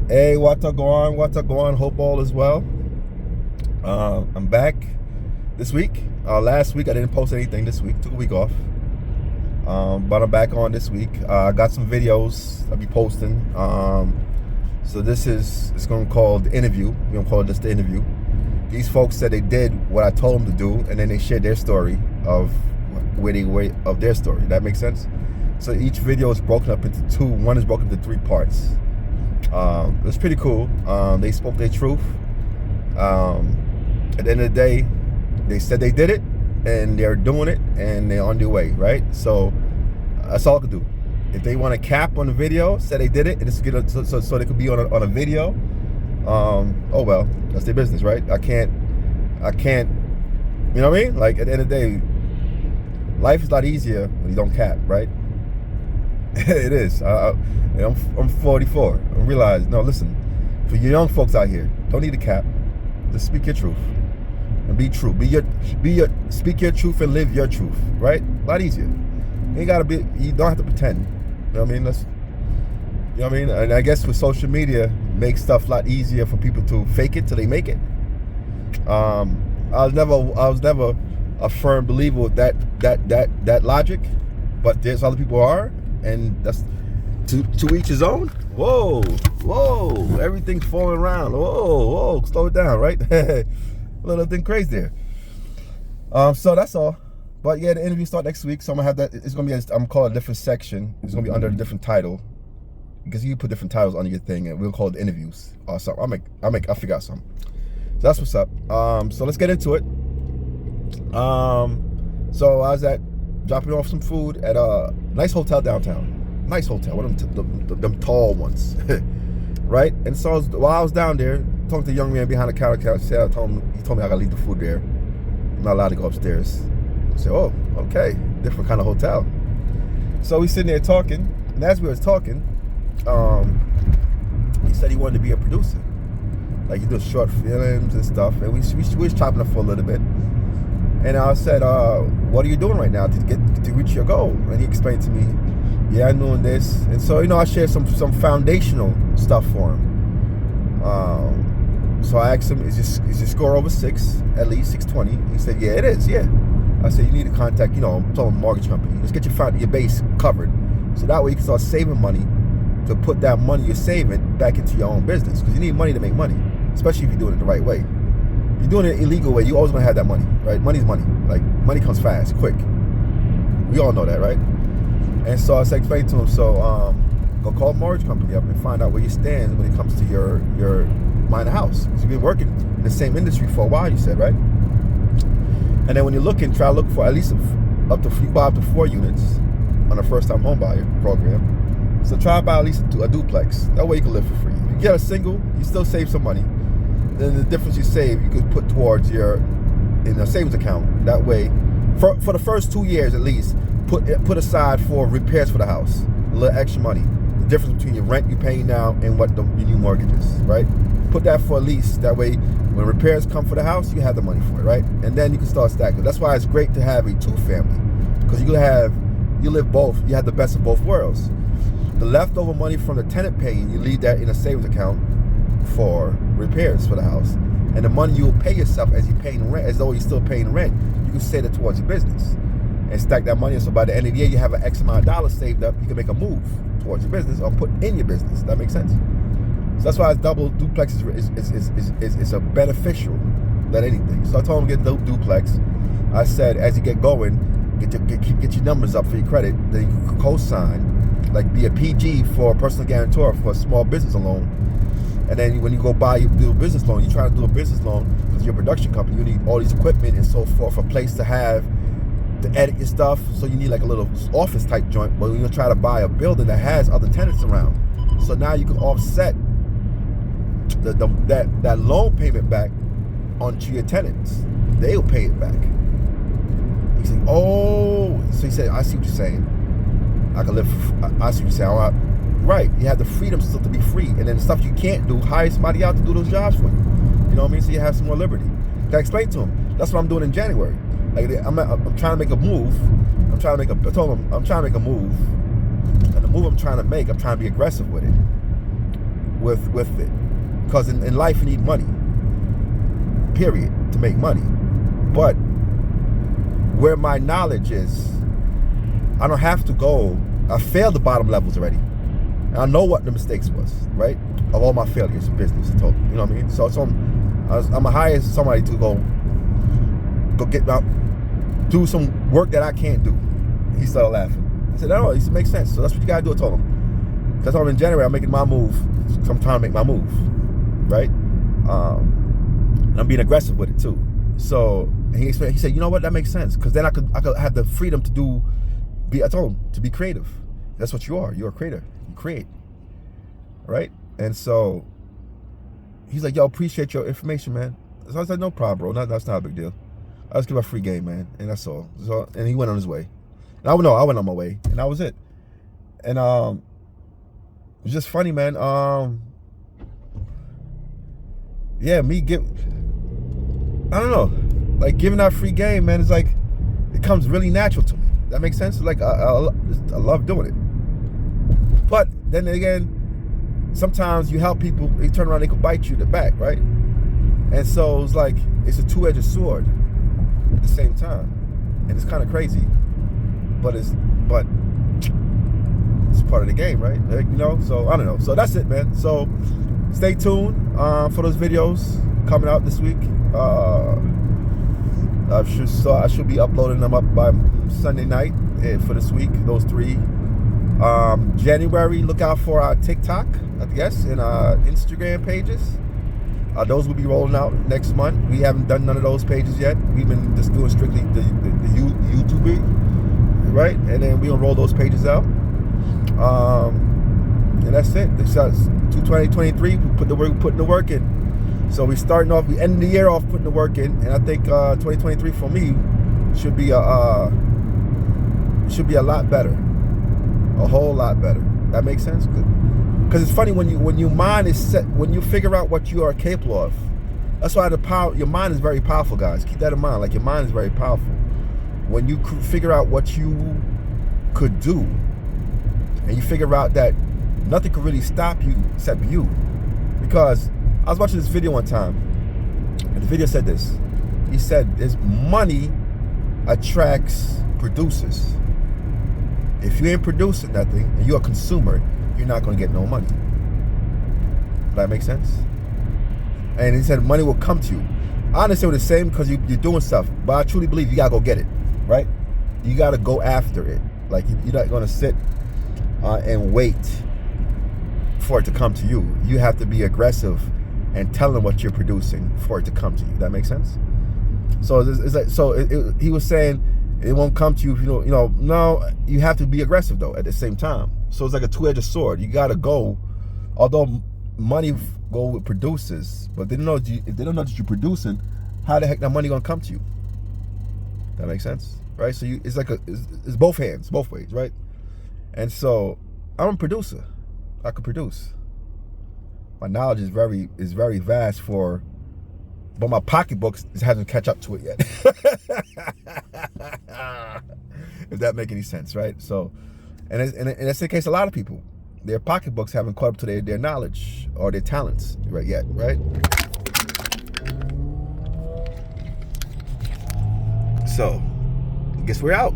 Hey, what's up going? What's up going? Hope all is well. I'm back this week. Last week I didn't post anything. This week took a week off, but I'm back on this week. I got some videos I'll be posting. So it's going to be called the interview. We're going to call it just the interview. These folks said they did what I told them to do, and then they shared their story of of their story. That makes sense. So each video is broken up into two. One is broken into 3 parts. It was pretty cool. They spoke their truth. At the end of the day, they said they did it, and they're doing it, and they're on their way, right? So that's all I could do. If they want to cap on the video, say they did it, and so they could be on a video. Oh well, that's their business, right? I can't. You know what I mean? Like at the end of the day, life is a lot easier when you don't cap, right? It is. I'm 44. I realize, no, listen, for you young folks out here, don't need a cap. Just speak your truth and be true. Speak your truth and live your truth, right? A lot easier. You don't have to pretend. You know what I mean? You know what I mean? And I guess with social media, makes stuff a lot easier for people to fake it till they make it. I was never a firm believer with that logic, but there's other people who are, and that's to each his own. Whoa, everything's falling around. Whoa, slow it down, right? A little thing crazy there. So that's all. But yeah, the interview start next week, so I'm gonna have that. It's gonna be I'm calling a different section. It's gonna be under a different title, because you put different titles under your thing, and we'll call it interviews or something. I'll figure out something. So that's what's up. So let's get into it. So I was dropping off some food at a nice hotel downtown. Nice hotel, one of them tall ones, right? And so while I was down there, talking to the young man behind the counter, he told me I gotta leave the food there. I'm not allowed to go upstairs. I said, oh, okay, different kind of hotel. So we sitting there talking, and as we was talking, he said he wanted to be a producer. Like he does short films and stuff, and we was chopping it for a little bit. And I said, what are you doing right now to reach your goal? And he explained to me, yeah, I'm doing this. And so, I shared some foundational stuff for him. So I asked him, is your score over 6, at least 620? He said, yeah, it is, yeah. I said, you need to contact, I'm talking mortgage company. Let's get your base covered. So that way you can start saving money to put that money you're saving back into your own business. Because you need money to make money, especially if you're doing it the right way. If you're doing it illegal way, you always gonna have that money, right? Money's money. Like, money comes fast, quick. We all know that, right? And so I said, explain to him, so go call a mortgage company up and find out where you stand when it comes to your buying a house. Because you've been working in the same industry for a while, you said, right? And then when you're looking, try to look for at least up to 4 units on a first-time home buyer program. So try to buy at least a duplex. That way you can live for free. If you get a single, you still save some money. Then the difference you save, you could put towards in a savings account. That way, for the first 2 years at least, put aside for repairs for the house, a little extra money. The difference between your rent you're paying now and what your new mortgage is, right? Put that for a lease. That way, when repairs come for the house, you have the money for it, right? And then you can start stacking. That's why it's great to have a 2-family, because you live both. You have the best of both worlds. The leftover money from the tenant paying, you leave that in a savings account for repairs for the house. And the money you will pay yourself as you're paying rent, as though you're still paying rent, you can save it towards your business and stack that money. So by the end of the year, you have an X amount of dollars saved up. You can make a move towards your business or put in your business. That makes sense. So that's why double duplex is a beneficial than anything. So I told him to get the duplex. I said, as you get going, get your numbers up for your credit. Then you can co-sign, like be a PG for a personal guarantor for a small business loan. And then when you go do a business loan, you try to do a business loan because you're a production company. You need all these equipment and so forth, a place to edit your stuff. So you need like a little office type joint. But you're gonna try to buy a building that has other tenants around. So now you can offset that loan payment back onto your tenants. They'll pay it back. He said, oh, so he said, I see what you're saying. I can live. I see what you're saying. Right, you have the freedom still to be free, and then the stuff you can't do, hire somebody out to do those jobs for you. You know what I mean? So you have some more liberty. I explained to him. That's what I'm doing in January. Like I'm trying to make a move. I told him I'm trying to make a move, and the move I'm trying to make, I'm trying to be aggressive with it. with it, because in life you need money, period, to make money. But where my knowledge is, I don't have to go. I failed the bottom levels already, and I know what the mistakes was, right? Of all my failures in business, in total, you know what I mean? So I'm a hire somebody to go get out, do some work that I can't do. He started laughing. I said, no, it makes sense. So that's what you gotta do. I told him. Because I'm in January, I'm making my move. So I'm trying to make my move, right? And I'm being aggressive with it too. So he said, you know what, that makes sense, because then I could have the freedom to I told him, to be creative. That's what you are. You're a creator. You create, right? And so he's like, yo, appreciate your information, man. So I was like, no problem, bro. That's not a big deal. I just give a free game, man, and that's all. So, and he went on his way. And I went on my way, and that was it. And it was just funny, man. Yeah, I don't know, like giving out free game, man. It's like it comes really natural to me. That makes sense. Like I love doing it. But then again, sometimes you help people, they turn around, they could bite you in the back, right? And so it's like it's a two-edged sword at the same time, and it's kind of crazy. But it's part of the game, right? Like, you know. So I don't know. So that's it, man. So stay tuned for those videos coming out this week. I should be uploading them up by Sunday night for this week. Those 3. January, look out for our TikTok, I guess, and our Instagram pages. Those will be rolling out next month. We haven't done none of those pages yet. We've been just doing strictly the YouTube, right? And then we're gonna roll those pages out. And that's it. This is 2023. We putting the work in. So we ending the year off putting the work in, and I think 2023 for me should be a lot better, a whole lot better. That makes sense? Because it's funny when your mind is set, when you figure out what you are capable of. That's why your mind is very powerful, guys. Keep that in mind. Like, your mind is very powerful. When you figure out what you could do, and you figure out that nothing could really stop you except you. Because I was watching this video one time, and the video said this. He said, money attracts producers. If you ain't producing nothing and you're a consumer, you're not going to get no money. Does that make sense? And he said money will come to you. I understand what he's saying, because you're doing stuff, but I truly believe you got to go get it, right? You got to go after it. Like, you're not going to sit and wait for it to come to you. You have to be aggressive and tell them what you're producing for it to come to you. That makes sense? So it's like, he was saying it won't come to you if you don't, no, you have to be aggressive though at the same time. So it's like a two-edged sword. You gotta go, although money go with producers, but they don't know if they don't know that you're producing, how the heck that money gonna come to you? That makes sense, right? So it's like it's both hands, both ways, right? And so I'm a producer. I can produce. My knowledge is very vast but my pocketbooks hasn't catch up to it yet. If that make any sense, right? So, and that's the case. A lot of people, their pocketbooks haven't caught up to their knowledge or their talents yet, right? So, I guess we're out.